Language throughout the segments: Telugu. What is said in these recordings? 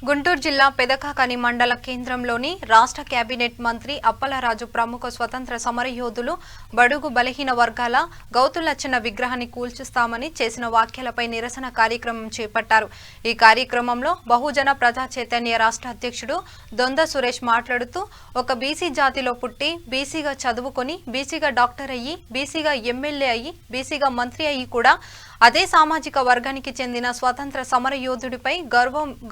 గుంటూరు జిల్లా పెదకాకని మండల కేంద్రంలోని రాష్ట్ర కేబినెట్ మంత్రి అప్పలరాజు ప్రముఖ స్వతంత్ర సమరయోధులు బడుగు బలహీన వర్గాల గౌతులచ్చన్న విగ్రహాన్ని కూల్చిస్తామని చేసిన వ్యాఖ్యలపై నిరసన కార్యక్రమం చేపట్టారు। ఈ కార్యక్రమంలో బహుజన ప్రజా చైతన్య రాష్ట్ర అధ్యక్షుడు దొంద సురేష్ మాట్లాడుతూ ఒక బీసీ జాతిలో పుట్టి బీసీగా చదువుకొని బీసీగా డాక్టర్ అయ్యి బీసీగా ఎమ్మెల్యే అయ్యి బీసీగా మంత్రి అయ్యి కూడా అదే సామాజిక వర్గానికి చెందిన స్వతంత్ర సమరయోధుడిపై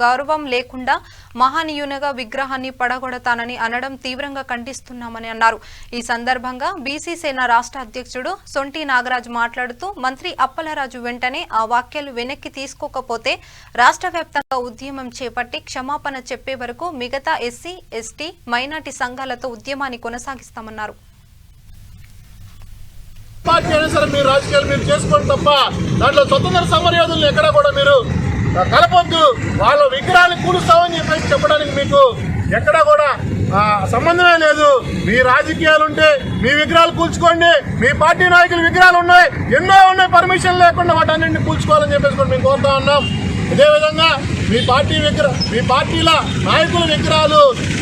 గౌరవం లేకుండా మహనీయునిగా విగ్రహాన్ని పడగొడతానని అనడం తీవ్రంగా ఖండిస్తున్నామని అన్నారు। ఈ సందర్భంగా బీసీ సేన రాష్ట్ర అధ్యక్షుడు సొంటి నాగరాజు మాట్లాడుతూ మంత్రి అప్పలరాజు వెంటనే ఆ వ్యాఖ్యలు వెనక్కి తీసుకోకపోతే రాష్ట్ర వ్యాప్తంగా ఉద్యమం చేపట్టి క్షమాపణ చెప్పే వరకు మిగతా ఎస్సీ, ఎస్టీ, మైనార్టీ సంఘాలతో ఉద్యమాన్ని కొనసాగిస్తామన్నారు। పార్టీ అయినా సరే మీరు రాజకీయాలు మీరు చేసుకోండి తప్ప దాంట్లో స్వతంత్ర సమరయోధులను ఎక్కడ కూడా మీరు కలపొద్దు। వాళ్ళ విగ్రహాన్ని కూలుస్తామని చెప్పేసి చెప్పడానికి మీకు ఎక్కడా కూడా సంబంధమే లేదు। మీ రాజకీయాలు ఉంటే మీ విగ్రహాలు కూల్చుకోండి, మీ పార్టీ నాయకుల విగ్రహాలు ఉన్నాయి, ఎన్నో ఉన్నాయి, పర్మిషన్ లేకుండా వాటన్నింటినీ కూల్చుకోవాలని చెప్పేసి కూడా మేము కోరుతా ఉన్నాం। అదేవిధంగా మీ పార్టీల నాయకుల విగ్రహాలు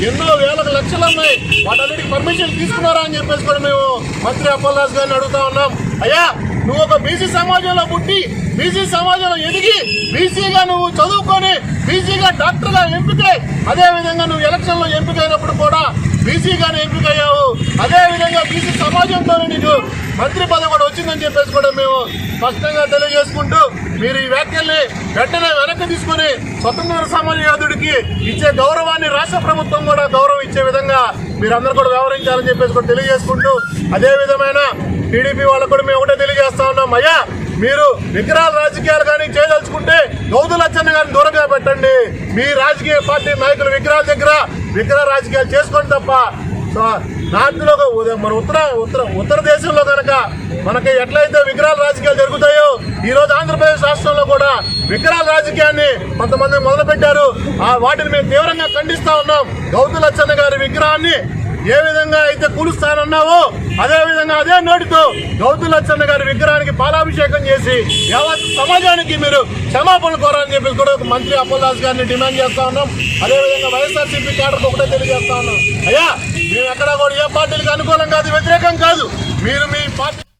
ఎన్నో వేలకు లక్షలు ఉన్నాయి, వాటన్నిటికి పర్మిషన్ తీసుకున్నారా అని చెప్పేసి కూడా మేము మంత్రి అప్పలరాజు గారిని అడుగుతా ఉన్నాం। అయ్యా, నువ్వు ఒక బీసీ సమాజంలో పుట్టి బీసీ సమాజంలో ఎదిగి బీసీగా నువ్వు చదువుకొని బీసీగా డాక్టర్గా ఎంపికై అదేవిధంగా నువ్వు ఎలక్షన్లో ఎంపికైనప్పుడు కూడా బీసీగానే ఎంపికయ్యావు। అదేవిధంగా బీసీ సమాజంతోనే నీకు మంత్రి పదవి కూడా వచ్చిందని చెప్పేసి కూడా మేము స్పష్టంగా తెలియజేసుకుంటూ మీరు ఈ వ్యాఖ్యల్ని వెంటనే వెనక్కి తీసుకుని స్వతంత్ర సమరయోధుడికి ఇచ్చే గౌరవాన్ని రాష్ట్ర ప్రభుత్వం కూడా గౌరవం ఇచ్చే విధంగా మీరందరూ కూడా వ్యవహరించాలని చెప్పేసి కూడా తెలియజేసుకుంటూ అదే విధమైన టీడీపీ వాళ్ళకు కూడా మేము ఒకటే తెలియజేస్తా ఉన్నాం। అయ్యా, మీరు విగ్రహాల రాజకీయాలు కానీ చేయదలుచుకుంటే గౌతులచ్చన్న గారిని దూరంగా పెట్టండి। మీ రాజకీయ పార్టీ నాయకుల విగ్రహాల దగ్గర విగ్రహ రాజకీయాలు చేసుకోండి తప్ప నార్త్ లో మన ఉత్తర దేశంలో కనుక మనకి ఎట్లయితే విగ్రహాల రాజకీయాలు జరుగుతాయో ఈ రోజు ఆంధ్రప్రదేశ్ రాష్ట్రంలో కూడా విగ్రహాల రాజకీయాన్ని కొంతమంది మొదలుపెట్టారు। వాటిని మేము తీవ్రంగా ఖండిస్తా ఉన్నాం। గౌతులచ్చన్న గారి విగ్రహాన్ని ఏ విధంగా అయితే కూలుస్తానన్నావో అదే విధంగా అదే నోటితో గౌతులచ్చన్న గారి విగ్రహానికి పాలాభిషేకం చేసి యావత్ సమాజానికి మీరు క్షమాపణలు కోరాలని చెప్పేసి కూడా మంత్రి అప్పలరాజు గారిని డిమాండ్ చేస్తా ఉన్నాం। అదేవిధంగా వైఎస్ఆర్సీపీ క్యాడర్కి ఒకటే తెలియజేస్తా ఉన్నాం। అయ్యా, మేము ఎక్కడా కూడా ఏ పార్టీలకు అనుకూలం కాదు, వ్యతిరేకం కాదు, మీరు మీ పార్టీ